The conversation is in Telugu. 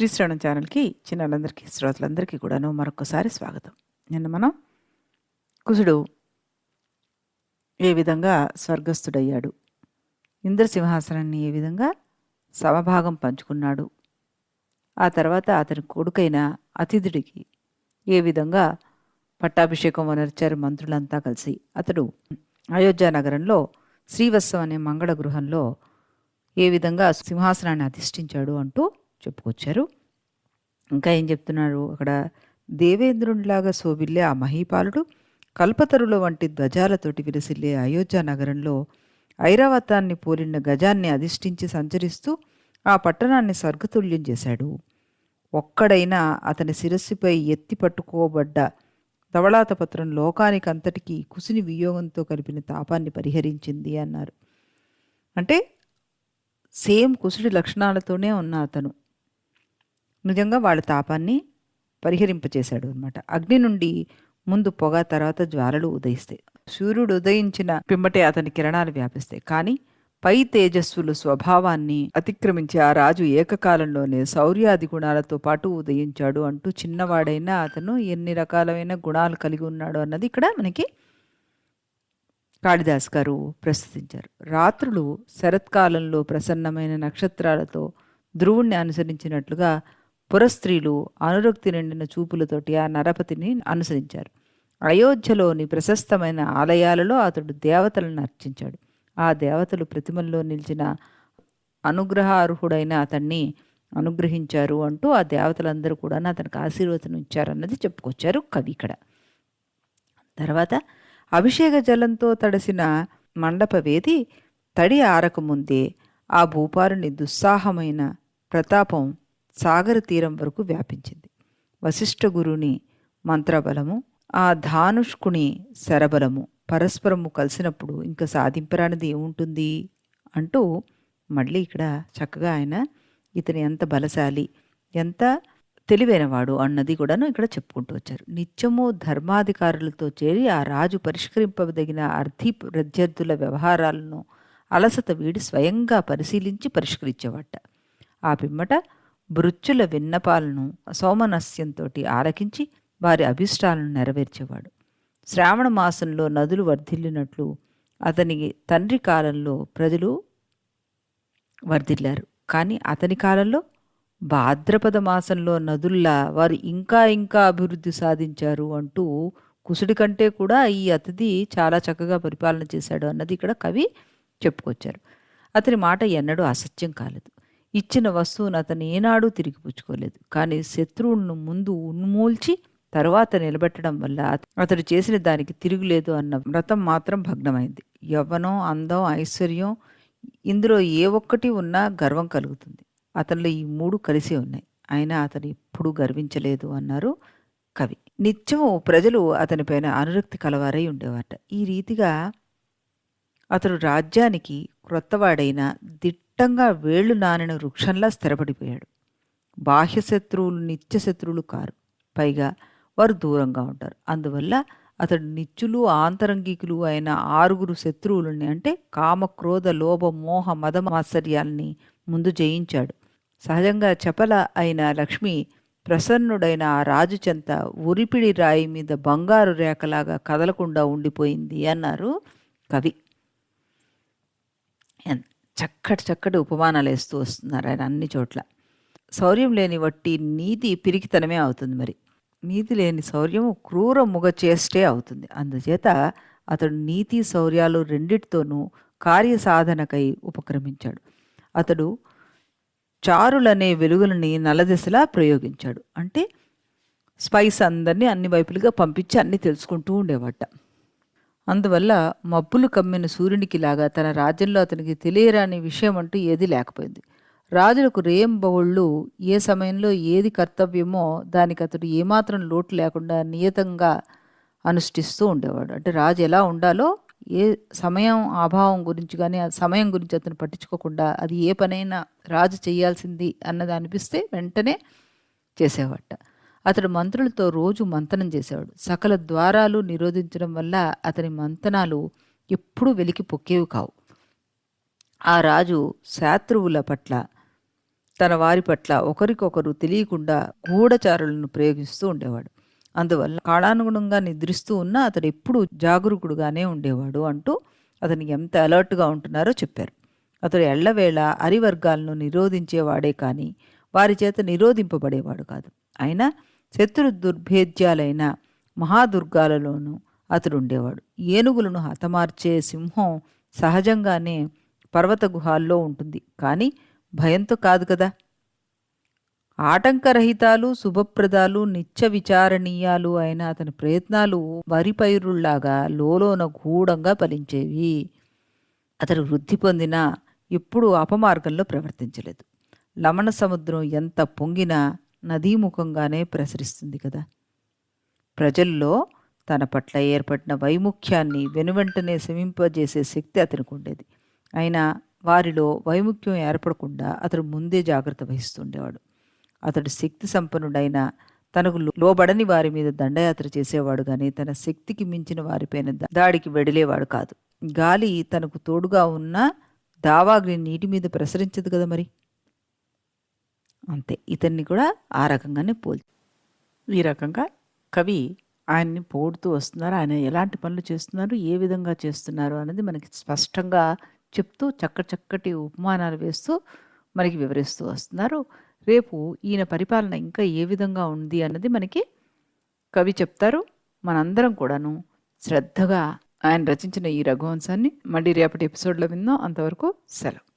శ్రీశ్రవణం ఛానల్కి చిన్నలందరికీ శ్రోతలందరికీ కూడాను మరొకసారి స్వాగతం. నిన్న మనం కుశుడు ఏ విధంగా స్వర్గస్థుడయ్యాడు, ఇంద్రసింహాసనాన్ని ఏ విధంగా సమభాగం పంచుకున్నాడు, ఆ తర్వాత అతని కొడుకైన అతిథుడికి ఏ విధంగా పట్టాభిషేకం వనర్చారు మంత్రులంతా కలిసి. అతడు అయోధ్య నగరంలో శ్రీవత్సం అనే మంగళ గృహంలో ఏ విధంగా సింహాసనాన్ని అధిష్ఠించాడు అంటూ చెప్పుకొచ్చారు. ఇంకా ఏం చెప్తున్నారు అక్కడ, దేవేంద్రునిలాగా శోభిల్లే ఆ మహీపాలుడు కల్పతరుల వంటి ధ్వజాలతోటి విరసిల్లే అయోధ్య నగరంలో ఐరావతాన్ని పోలిన గజాన్ని అధిష్ఠించి సంచరిస్తూ ఆ పట్టణాన్ని స్వర్గతుల్యం చేశాడు. ఒక్కడైనా అతని శిరస్సుపై ఎత్తి పట్టుకోబడ్డ ధవళాతపత్రం లోకానికంతటికీ కుసిని వియోగంతో కలిపిన తాపాన్ని పరిహరించింది అన్నారు. అంటే సేమ్ కుసుడి లక్షణాలతోనే ఉన్న అతను నిజంగా వాళ్ళ తాపాన్ని పరిహరింపచేశాడు అనమాట. అగ్ని నుండి ముందు పొగ, తర్వాత జ్వాలలు ఉదయిస్తాయి. సూర్యుడు ఉదయించిన పిమ్మటే అతని కిరణాలు వ్యాపిస్తాయి. కానీ పై తేజస్సులు స్వభావాన్ని అతిక్రమించి ఆ రాజు ఏకకాలంలోనే శౌర్యాది గుణాలతో పాటు ఉదయించాడు అంటూ, చిన్నవాడైనా అతను ఎన్ని రకాలైన గుణాలు కలిగి ఉన్నాడు అన్నది ఇక్కడ మనకి కాళిదాస్ గారు ప్రస్తుతించారు. రాత్రులు శరత్కాలంలో ప్రసన్నమైన నక్షత్రాలతో ధ్రువుణ్ణి అనుసరించినట్లుగా పురస్త్రీలు అనురక్తి నిండిన చూపులతోటి ఆ నరపతిని అనుసరించారు. అయోధ్యలోని ప్రశస్తమైన ఆలయాలలో అతడు దేవతలను అర్చించాడు. ఆ దేవతలు ప్రతిమల్లో నిలిచిన అనుగ్రహార్హుడైన అతన్ని అనుగ్రహించారు అంటూ ఆ దేవతలందరూ కూడా అతనికి ఆశీర్వచనం ఇచ్చారన్నది చెప్పుకొచ్చారు కవి ఇక్కడ. తర్వాత అభిషేక జలంతో తడిసిన మండపవేది తడి ఆరకముందే ఆ భూపారుని దుస్సాహమైన ప్రతాపం సాగర తీరం వరకు వ్యాపించింది. వశిష్ఠ గురుని మంత్రబలము, ఆ ధానుష్కుని శరబలము పరస్పరము కలిసినప్పుడు ఇంకా సాధింపరానిది ఏముంటుంది అంటూ మళ్ళీ ఇక్కడ చక్కగా ఆయన ఇతని ఎంత బలశాలి, ఎంత తెలివైనవాడు అన్నది కూడాను ఇక్కడ చెప్పుకుంటూ వచ్చారు. నిత్యము ధర్మాధికారులతో చేరి ఆ రాజు పరిష్కరింపదగిన అర్థి ప్రత్యర్థుల వ్యవహారాలను అలసత వీడి స్వయంగా పరిశీలించి పరిష్కరించేవాట. ఆ పిమ్మట భృత్యుల విన్నపాలను సౌమనస్యంతో ఆలకించి వారి అభిష్టాలను నెరవేర్చేవాడు. శ్రావణ మాసంలో నదులు వర్ధిల్లినట్లు అతని తండ్రి కాలంలో ప్రజలు వర్ధిల్లారు. అతని కాలంలో భాద్రపద మాసంలో నదుల్లా వారు ఇంకా ఇంకా అభివృద్ధి సాధించారు అంటూ కుసుడి కంటే కూడా ఈ అతిథి చాలా చక్కగా పరిపాలన చేశాడు అన్నది ఇక్కడ కవి చెప్పుకొచ్చారు. అతని మాట ఎన్నడూ అసత్యం కాలేదు. ఇచ్చిన వస్తువును అతను ఏనాడూ తిరిగి పుచ్చుకోలేదు. కానీ శత్రువులను ముందు ఉన్మూల్చి తరువాత నిలబెట్టడం వల్ల అతడు చేసిన దానికి తిరుగులేదు అన్న వ్రతం మాత్రం భగ్నమైంది. యవ్వనం, అందం, ఐశ్వర్యం ఇందులో ఏ ఒక్కటి ఉన్నా గర్వం కలుగుతుంది. అతనిలో ఈ మూడు కలిసి ఉన్నాయి. అయినా అతను ఎప్పుడూ గర్వించలేదు అన్నారు కవి. నిత్యము ప్రజలు అతనిపైన అనురక్తి కలవారై ఉండేవారట. ఈ రీతిగా అతడు రాజ్యానికి క్రొత్తవాడైన దిట్టంగా వేళ్లు నానిన వృక్షంలా స్థిరపడిపోయాడు. బాహ్య శత్రువులు నిత్య శత్రువులు కారు, పైగా వారు దూరంగా ఉంటారు. అందువల్ల అతడు నిత్యులు ఆంతరంగికులు అయిన 6 శత్రువులని, అంటే కామ, క్రోధ, లోభ, మోహ, మద, మాత్సర్యాల్ని ముందు జయించాడు. సహజంగా చపల అయిన లక్ష్మి ప్రసన్నుడైన ఆ రాజు చెంత ఉరిపిడి రాయి మీద బంగారు రేఖలాగా కదలకుండా ఉండిపోయింది అన్నారు కవి. చక్కటి ఉపమానాలు వేస్తూ వస్తున్నారు ఆయన అన్ని చోట్ల. శౌర్యం లేని వట్టి నీతి పిరికితనమే అవుతుంది. మరి నీతి లేని శౌర్యము క్రూర ముగ చేష్టే అవుతుంది. అందుచేత అతడు నీతి శౌర్యాలు రెండిటితోనూ కార్యసాధనకై ఉపక్రమించాడు. అతడు చారులనే వెలుగులని నలదశలా ప్రయోగించాడు. అంటే స్పైస్ అందరినీ అన్ని వైపులుగా పంపించి అన్నీ తెలుసుకుంటూ ఉండేవాట. అందువల్ల మబ్బులు కమ్మిన సూర్యునికి లాగా తన రాజ్యంలో అతనికి తెలియరాని విషయం అంటూ ఏది లేకపోయింది. రాజులకు రేంబవళ్ళు ఏ సమయంలో ఏది కర్తవ్యమో దానికి అతడు ఏమాత్రం లోటు లేకుండా నియతంగా అనుష్ఠిస్తూ ఉండేవాడు. అంటే రాజు ఎలా ఉండాలో, ఏ సమయం అభావం గురించి కానీ ఆ సమయం గురించి అతను పట్టించుకోకుండా అది ఏ పనైనా రాజు చేయాల్సింది అన్నది అనిపిస్తే వెంటనే చేసేవాట. అతడు మంత్రులతో రోజు మంతనం చేసేవాడు. సకల ద్వారాలు నిరోధించడం వల్ల అతని మంతనాలు ఎప్పుడూ వెలికి పొక్కేవి కావు. ఆ రాజు శత్రువుల పట్ల తన వారి పట్ల ఒకరికొకరు తెలియకుండా గూఢచారులను ప్రయోగిస్తూ ఉండేవాడు. అందువల్ల కాలానుగుణంగా నిద్రిస్తూ ఉన్నా అతడు ఎప్పుడూ జాగరూకుడుగానే ఉండేవాడు అంటూ అతను ఎంత అలర్ట్‌గా ఉంటున్నారో చెప్పారు. అతడు ఎల్లవేళ అరివర్గాలను నిరోధించేవాడే కానీ వారి చేత నిరోధింపబడేవాడు కాదు. అయినా శత్రు దుర్భేద్యాలైన మహాదుర్గాలలోనూ అతడు ఉండేవాడు. ఏనుగులను హతమార్చే సింహం సహజంగానే పర్వత గుహాల్లో ఉంటుంది, కానీ భయంతో కాదు కదా. ఆటంకరహితాలు, శుభప్రదాలు, నిత్య విచారణీయాలు అయిన అతని ప్రయత్నాలు వరిపైరుల్లాగా లోలోన గూఢంగా ఫలించేవి. అతడు వృద్ధి పొందినా ఎప్పుడూ అపమార్గంలో ప్రవర్తించలేదు. లవణ సముద్రం ఎంత పొంగినా నదీముఖంగానే ప్రసరిస్తుంది కదా. ప్రజల్లో తన పట్ల ఏర్పడిన వైముఖ్యాన్ని వెనువెంటనే శమింపజేసే శక్తి అతనికి ఉండేది. అయినా వారిలో వైముఖ్యం ఏర్పడకుండా అతడు ముందే జాగ్రత్త వహిస్తుండేవాడు. అతడు శక్తి సంపన్నుడైన తనకు లోబడని వారి మీద దండయాత్ర చేసేవాడు కానీ తన శక్తికి మించిన వారిపైన దాడికి వెడిలేవాడు కాదు. గాలి తనకు తోడుగా ఉన్న దావాగ్ని నీటి మీద ప్రసరించదు కదా మరి. అంతే, ఇతన్ని కూడా ఆ రకంగానే ఈ రకంగా కవి ఆయన్ని పోడుతూ వస్తున్నారు. ఆయన ఎలాంటి పనులు చేస్తున్నారు, ఏ విధంగా చేస్తున్నారు అనేది మనకి స్పష్టంగా చెప్తూ చక్కటి ఉపమానాలు వేస్తూ మనకి వివరిస్తూ వస్తున్నారు. రేపు ఈయన పరిపాలన ఇంకా ఏ విధంగా ఉంది అన్నది మనకి కవి చెప్తారు. మనందరం కూడాను శ్రద్ధగా ఆయన రచించిన ఈ రఘువంశాన్ని మళ్ళీ రేపటి ఎపిసోడ్లో విందాం. అంతవరకు సెలవు.